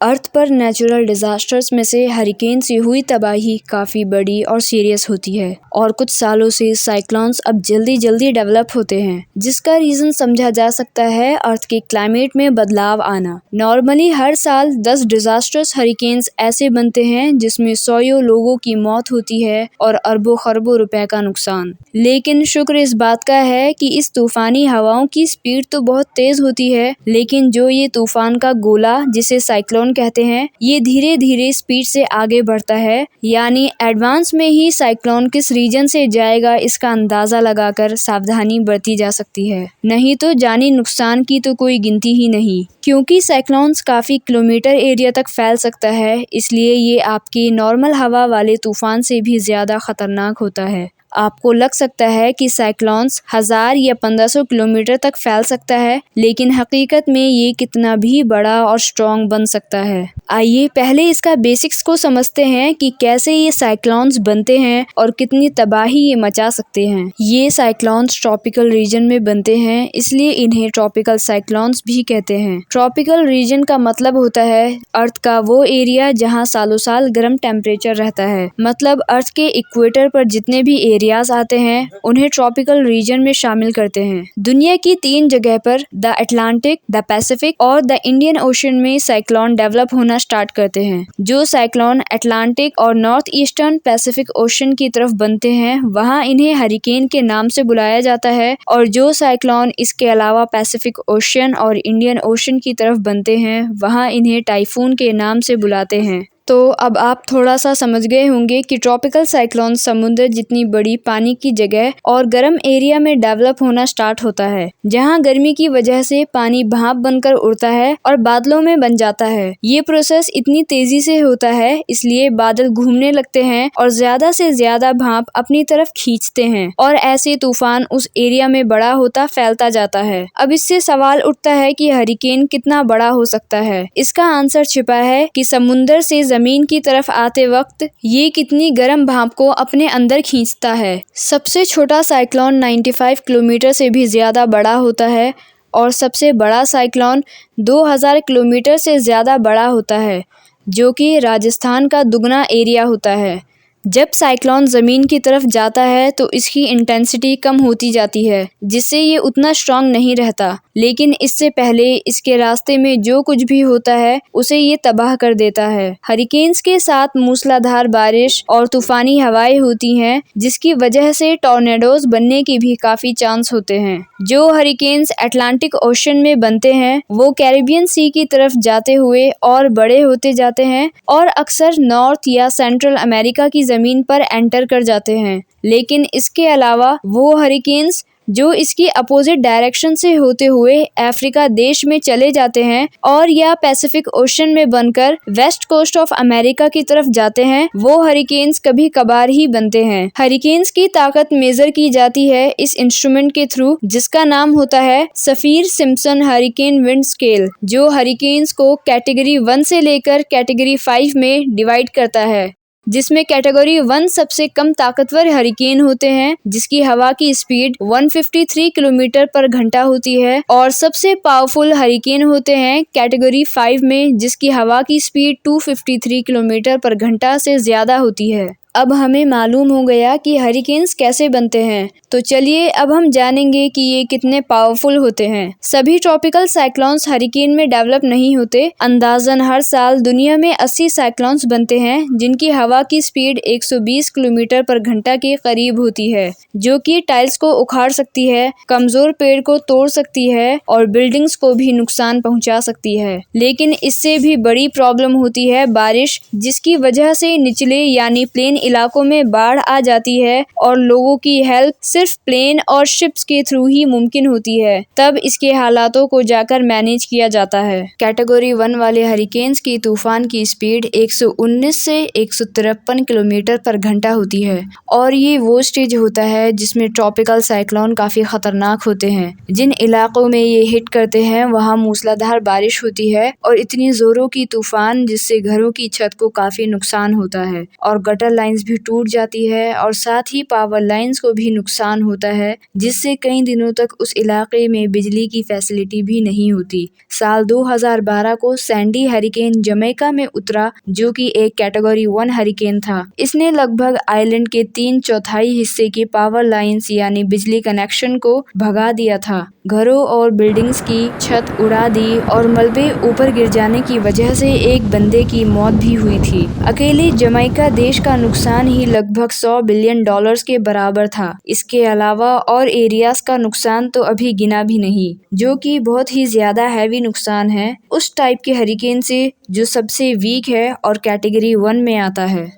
अर्थ पर natural disasters में से हरिकेन से हुई तबाही काफ़ी बड़ी और सीरियस होती है और कुछ सालों से साइक्लोन्स अब जल्दी जल्दी डेवलप होते हैं, जिसका रीज़न समझा जा सकता है अर्थ के क्लाइमेट में बदलाव आना। नॉर्मली हर साल 10 डिजास्टर्स हरिकेन्स ऐसे बनते हैं जिसमें सौ लोगों की मौत होती है और अरबों खरबों रुपए का नुकसान। लेकिन शुक्र इस बात का है कि इस तूफानी हवाओं की स्पीड तो बहुत तेज होती है, लेकिन जो ये तूफान का गोला जिसे साइक्लोन कहते हैं, ये धीरे धीरे स्पीड से आगे बढ़ता है। यानी एडवांस में ही साइक्लोन किस रीजन से जाएगा इसका अंदाजा लगाकर सावधानी बरती जा सकती है, नहीं तो जानी नुकसान की तो कोई गिनती ही नहीं। क्योंकि साइक्लोन्स काफ़ी किलोमीटर एरिया तक फैल सकता है, इसलिए ये आपकी नॉर्मल हवा वाले तूफान से भी ज़्यादा खतरनाक होता है। आपको लग सकता है कि साइक्लोन्स 1000 या 1500 किलोमीटर तक फैल सकता है, लेकिन हकीकत में ये कितना भी बड़ा और स्ट्रॉन्ग बन सकता है। आइए पहले इसका बेसिक्स को समझते हैं कि कैसे ये साइक्लोन्स बनते हैं और कितनी तबाही ये मचा सकते हैं। ये साइक्लोन्स ट्रॉपिकल रीजन में बनते हैं, इसलिए इन्हें ट्रॉपिकल साइक्लोन्स भी कहते हैं। ट्रॉपिकल रीजन का मतलब होता है अर्थ का वो एरिया जहाँ सालों साल गर्म टेम्परेचर रहता है। मतलब अर्थ के इक्वेटर पर जितने भी एरियाज आते हैं उन्हें ट्रॉपिकल रीजन में शामिल करते हैं। दुनिया की 3 जगह पर द अटलांटिक, द पैसिफिक और द इंडियन ओशन में साइक्लोन डेवलप होना स्टार्ट करते हैं। जो साइक्लोन अटलांटिक और नॉर्थ ईस्टर्न पैसिफिक ओशन की तरफ बनते हैं वहाँ इन्हें हरिकेन के नाम से बुलाया जाता है, और जो साइक्लोन इसके अलावा पैसिफिक ओशन और इंडियन ओशन की तरफ बनते हैं वहाँ इन्हें टाइफून के नाम से बुलाते हैं। तो अब आप थोड़ा सा समझ गए होंगे कि ट्रॉपिकल साइक्लोन समुद्र जितनी बड़ी पानी की जगह और गर्म एरिया में डेवलप होना स्टार्ट होता है, जहां गर्मी की वजह से पानी भाप बनकर उड़ता है और बादलों में बन जाता है। ये प्रोसेस इतनी तेजी से होता है इसलिए बादल घूमने लगते हैं और ज्यादा से ज्यादा भाप अपनी तरफ खींचते हैं और ऐसे तूफान उस एरिया में बड़ा होता फैलता जाता है। अब इससे सवाल उठता है कि हरिकेन कितना बड़ा हो सकता है। इसका आंसर छिपा है कि समुद्र से जमीन की तरफ आते वक्त ये कितनी गर्म भाप को अपने अंदर खींचता है। सबसे छोटा साइक्लोन 95 किलोमीटर से भी ज्यादा बड़ा होता है और सबसे बड़ा साइक्लोन 2000 किलोमीटर से ज्यादा बड़ा होता है, जो कि राजस्थान का दुगना एरिया होता है। जब साइक्लोन ज़मीन की तरफ जाता है तो इसकी इंटेंसिटी कम होती जाती है, जिससे ये उतना स्ट्रॉन्ग नहीं रहता, लेकिन इससे पहले इसके रास्ते में जो कुछ भी होता है उसे ये तबाह कर देता है। हरिकेन्स के साथ मूसलाधार बारिश और तूफानी हवाएं होती हैं, जिसकी वजह से टॉर्नेडोज बनने की भी काफ़ी चांस होते हैं। जो हरिकेन्स अटलांटिक ओशन में बनते हैं वो कैरिबियन सी की तरफ जाते हुए और बड़े होते जाते हैं और अक्सर नॉर्थ या सेंट्रल अमेरिका की ज़मीन पर एंटर कर जाते हैं। लेकिन इसके अलावा वो हरिकेन्स जो इसकी अपोजिट डायरेक्शन से होते हुए अफ्रीका देश में चले जाते हैं और या पैसिफिक ओशन में बनकर वेस्ट कोस्ट ऑफ अमेरिका की तरफ जाते हैं, वो हरिकेन्स कभी कभार ही बनते हैं। हरिकेन्स की ताकत मेजर की जाती है इस इंस्ट्रूमेंट के थ्रू, जिसका नाम होता है सफीर सिम्पसन हरिकेन विंड स्केल, जो हरिकेन्स को कैटेगरी 1 से लेकर कैटेगरी 5 में डिवाइड करता है, जिसमें कैटेगरी 1 सबसे कम ताकतवर हरिकेन होते हैं जिसकी हवा की स्पीड 153 किलोमीटर पर घंटा होती है, और सबसे पावरफुल हरिकेन होते हैं कैटेगरी 5 में जिसकी हवा की स्पीड 253 किलोमीटर पर घंटा से ज्यादा होती है। अब हमें मालूम हो गया कि हरिकेन्स कैसे बनते हैं, तो चलिए अब हम जानेंगे कि ये कितने पावरफुल होते हैं। सभी ट्रॉपिकल साइक्लोन्स हरिकेन में डेवलप नहीं होते। अंदाजन हर साल दुनिया में 80 साइक्लोन्स बनते हैं जिनकी हवा की स्पीड 120 किलोमीटर पर घंटा के करीब होती है, जो कि टाइल्स को उखाड़ सकती है, कमजोर पेड़ को तोड़ सकती है और बिल्डिंग्स को भी नुकसान पहुंचा सकती है। लेकिन इससे भी बड़ी प्रॉब्लम होती है बारिश, जिसकी वजह से निचले यानी प्लेन इलाकों में बाढ़ आ जाती है और लोगों की हेल्प सिर्फ प्लेन और शिप्स के थ्रू ही मुमकिन होती है। तब इसके हालातों को जाकर मैनेज किया जाता है। कैटेगरी 1 वाले हरिकेन्स की तूफान की स्पीड 119 से 153 किलोमीटर पर घंटा होती है, और ये वो स्टेज होता है जिसमें ट्रॉपिकल साइक्लोन काफी खतरनाक होते हैं। जिन इलाकों में ये हिट करते हैं वहाँ मूसलाधार बारिश होती है और इतनी जोरों की तूफान जिससे घरों की छत को काफी नुकसान होता है और गटर लाइन लाइंस भी टूट जाती है और साथ ही पावर लाइंस को भी नुकसान होता है, जिससे कई दिनों तक उस इलाके में बिजली की फैसिलिटी भी नहीं होती। साल 2012 को सैंडी हरिकेन जमैका में उतरा, जो कि एक कैटेगरी 1 हरिकेन था। इसने लगभग आइलैंड के 3/4 हिस्से की पावर लाइंस यानी बिजली कनेक्शन को भगा दिया था। घरों और बिल्डिंग्स की छत उड़ा दी और मलबे ऊपर गिर जाने की वजह से एक बंदे की मौत भी हुई थी। अकेले जमैका देश का नुकसान ही लगभग $100 बिलियन के बराबर था। इसके अलावा और एरियाज का नुकसान तो अभी गिना भी नहीं, जो कि बहुत ही ज्यादा हैवी नुकसान है उस टाइप के हरिकेन से जो सबसे वीक है और कैटेगरी 1 में आता है।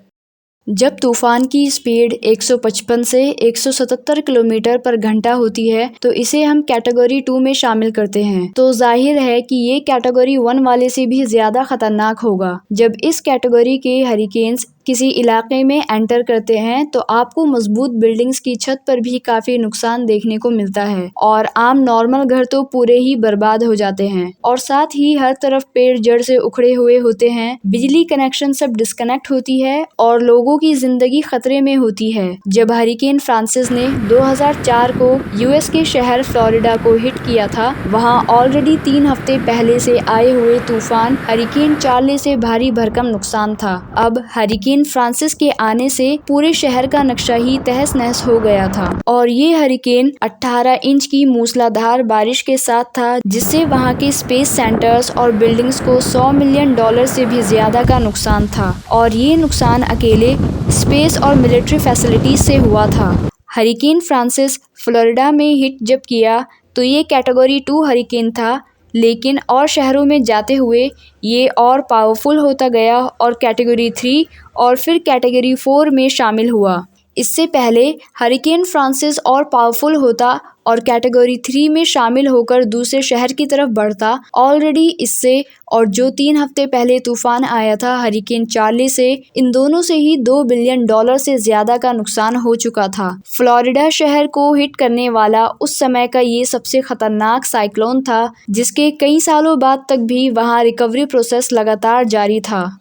जब तूफान की स्पीड 155 से 177 किलोमीटर पर घंटा होती है तो इसे हम कैटेगरी 2 में शामिल करते हैं, तो जाहिर है कि ये कैटेगरी 1 वाले से भी ज्यादा खतरनाक होगा। जब इस कैटेगरी के हरिकेन्स किसी इलाके में एंटर करते हैं तो आपको मजबूत बिल्डिंग्स की छत पर भी काफी नुकसान देखने को मिलता है और आम नॉर्मल घर तो पूरे ही बर्बाद हो जाते हैं और साथ ही हर तरफ पेड़ जड़ से उखड़े हुए होते हैं, बिजली कनेक्शन सब डिस्कनेक्ट होती है और लोगों की जिंदगी खतरे में होती है। जब हरिकेन फ्रांसिस ने 2004 को यूएस के शहर फ्लोरिडा को हिट किया था, वहां ऑलरेडी 3 हफ्ते पहले से आए हुए तूफान हरिकेन चार्ली से भारी भरकम नुकसान था। अब हरिकेन फ्रांसिस के आने से पूरे शहर का नक्शा ही तहस नहस हो गया था और ये हरिकेन 18 इंच की मूसलाधार बारिश के साथ था, जिससे वहां के स्पेस सेंटर्स और बिल्डिंग्स को $100 मिलियन से भी ज्यादा का नुकसान था और ये नुकसान अकेले स्पेस और मिलिट्री फैसिलिटीज से हुआ था। हरिकेन फ्रांसिस फ्लोरिडा में हिट जब किया तो ये कैटेगरी 2 हरिकेन था, लेकिन और शहरों में जाते हुए ये और पावरफुल होता गया और कैटेगरी 3 और फिर कैटेगरी 4 में शामिल हुआ। इससे पहले हरिकेन फ्रांसिस और पावरफुल होता और कैटेगरी 3 में शामिल होकर दूसरे शहर की तरफ बढ़ता। ऑलरेडी इससे और जो 3 हफ्ते पहले तूफान आया था हरिकेन चार्ली से, इन दोनों से ही $2 बिलियन से ज्यादा का नुकसान हो चुका था। फ्लोरिडा शहर को हिट करने वाला उस समय का ये सबसे खतरनाक साइक्लोन था, जिसके कई सालों बाद तक भी वहां रिकवरी प्रोसेस लगातार जारी था।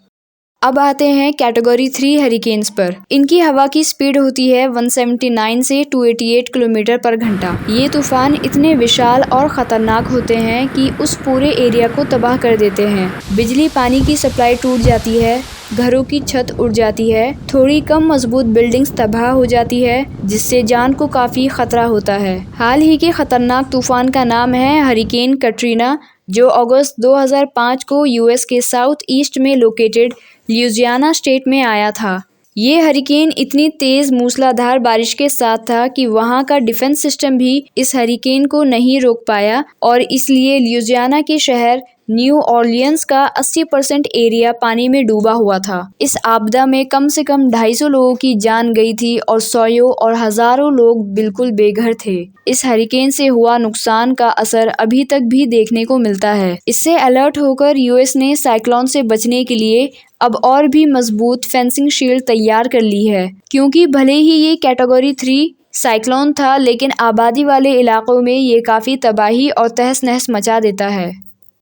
अब आते हैं कैटेगरी 3 हरिकेन्स पर। इनकी हवा की स्पीड होती है 179 से 288 किलोमीटर पर घंटा। ये तूफान इतने विशाल और खतरनाक होते हैं कि उस पूरे एरिया को तबाह कर देते हैं। बिजली पानी की सप्लाई टूट जाती है, घरों की छत उड़ जाती है, थोड़ी कम मजबूत बिल्डिंग्स तबाह हो जाती है, जिससे जान को काफी खतरा होता है। हाल ही के खतरनाक तूफान का नाम है हरिकेन कटरीना, जो अगस्त 2005 को यूएस के साउथ ईस्ट में लोकेटेड ल्यूजियाना स्टेट में आया था। ये हरिकेन इतनी तेज मूसलाधार बारिश के साथ था कि वहां का डिफेंस सिस्टम भी इस हरिकेन को नहीं रोक पाया और इसलिए ल्यूजियाना के शहर न्यू ऑरलियंस का 80% एरिया पानी में डूबा हुआ था। इस आपदा में कम से कम 250 लोगों की जान गई थी और सौयों और हजारों लोग बिल्कुल बेघर थे। इस हरिकेन से हुआ नुकसान का असर अभी तक भी देखने को मिलता है। इससे अलर्ट होकर यूएस ने साइक्लोन से बचने के लिए अब और भी मजबूत फेंसिंग शील्ड तैयार कर ली है, क्योंकि भले ही ये कैटेगरी 3 साइक्लोन था, लेकिन आबादी वाले इलाकों में ये काफी तबाही और तहस नहस मचा देता है।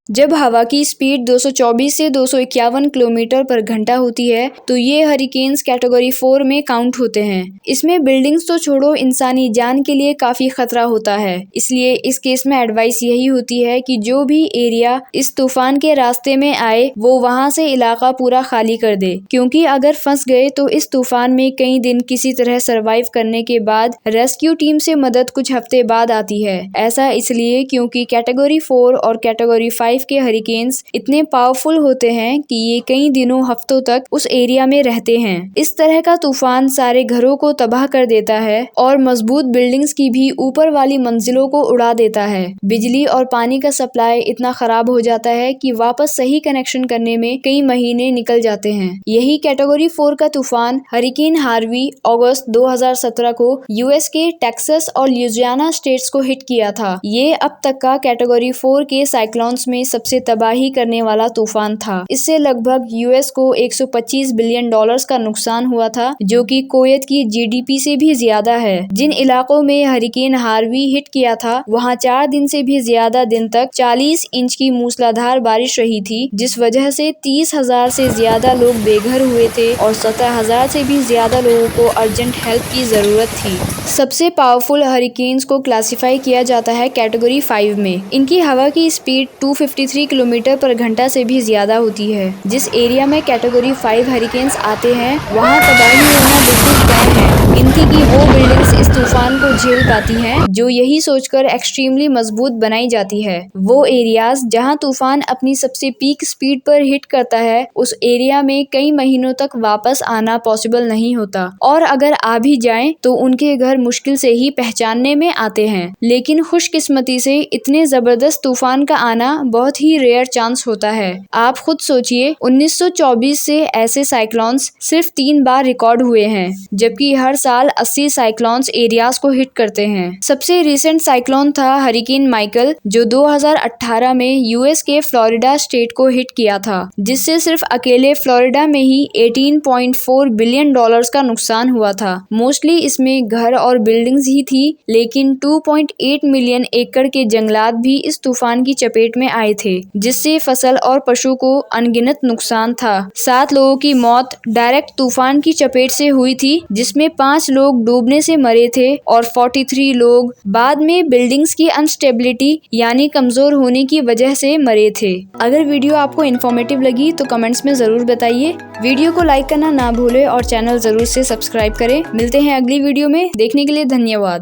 जब हवा की स्पीड 224 से 251 किलोमीटर पर घंटा होती है तो ये हरिकेन्स कैटेगरी 4 में काउंट होते हैं। इसमें बिल्डिंग्स तो छोड़ो, इंसानी जान के लिए काफी खतरा होता है। इसलिए इस केस में एडवाइस यही होती है कि जो भी एरिया इस तूफान के रास्ते में आए वो वहां से इलाका पूरा खाली कर दे, क्योंकि अगर फंस गए तो इस तूफान में कई दिन किसी तरह सरवाइव करने के बाद रेस्क्यू टीम से मदद कुछ हफ्ते बाद आती है। ऐसा इसलिए क्योंकि कैटेगरी 4 और कैटेगरी 5 के हरिकेन्स इतने पावरफुल होते हैं कि ये कई दिनों हफ्तों तक उस एरिया में रहते हैं। इस तरह का तूफान सारे घरों को तबाह कर देता है और मजबूत बिल्डिंग्स की भी ऊपर वाली मंजिलों को उड़ा देता है। बिजली और पानी का सप्लाई इतना खराब हो जाता है कि वापस सही कनेक्शन करने में कई महीने निकल जाते हैं। यही कैटेगरी 4 का तूफान हरिकेन हार्वी अगस्त 2017 को यूएस के टेक्सास और ल्यूजियाना स्टेट्स को हिट किया था। ये अब तक का कैटेगरी 4 के साइक्लोन्स में में सबसे तबाही करने वाला तूफान था। इससे लगभग यूएस को 125 बिलियन डॉलर्स का नुकसान हुआ था, जो कि कुवैत की जीडीपी से भी ज्यादा है। जिन इलाकों में हरिकेन हार्वी हिट किया था, वहां 4 दिन से भी ज्यादा दिन तक 40 इंच की मूसलाधार बारिश रही थी, जिस वजह से 30,000 से ज्यादा लोग बेघर हुए थे और 17,000 से भी ज्यादा लोगों को अर्जेंट हेल्प की जरूरत थी। सबसे पावरफुल हरिकेन्स को क्लासिफाई किया जाता है कैटेगरी 5 में। इनकी हवा की स्पीड 253 किलोमीटर पर घंटा से भी ज्यादा होती है। जिस एरिया में कैटेगरी 5 हरिकेन्स आते हैं, वहाँ तबाही होना बिल्कुल तय है। गिनती की वो बिल्डिंग्स इस तूफान को झेल पाती हैं, जो यही सोचकर एक्सट्रीमली मजबूत बनाई जाती है। वो एरियाज जहां तूफान अपनी सबसे पीक स्पीड पर हिट करता है, उस एरिया में कई महीनों तक वापस आना पॉसिबल नहीं होता, और अगर आ भी जाएं तो उनके घर मुश्किल से ही पहचानने में आते हैं। लेकिन खुशकिस्मती से इतने जबरदस्त तूफान का आना बहुत ही रेयर चांस होता है। आप खुद सोचिए, 1924 से ऐसे साइक्लोन्स सिर्फ 3 बार रिकॉर्ड हुए हैं, जबकि हर साल 80 साइक्लोन्स एरियाज को हिट करते हैं। सबसे रिसेंट साइक्लोन था हरिकेन माइकल, जो 2018 में यूएस के फ्लोरिडा स्टेट को हिट किया था, जिससे सिर्फ अकेले फ्लोरिडा में ही 18.4 बिलियन डॉलर्स का नुकसान हुआ था। मोस्टली इसमें घर और बिल्डिंग्स ही थी, लेकिन 2.8 मिलियन एकड़ के जंगलात भी इस तूफान की चपेट में आए थे, जिससे फसल और पशु को अनगिनत नुकसान था। 7 लोगों की मौत डायरेक्ट तूफान की चपेट से हुई थी, जिसमें 5 लोग डूबने से मरे थे और 43 लोग बाद में बिल्डिंग्स की अनस्टेबिलिटी यानी कमजोर होने की वजह से मरे थे। अगर वीडियो आपको इन्फॉर्मेटिव लगी तो कमेंट्स में जरूर बताइए। वीडियो को लाइक करना ना भूले और चैनल जरूर से सब्सक्राइब करें। मिलते हैं अगली वीडियो में, देखने के लिए धन्यवाद।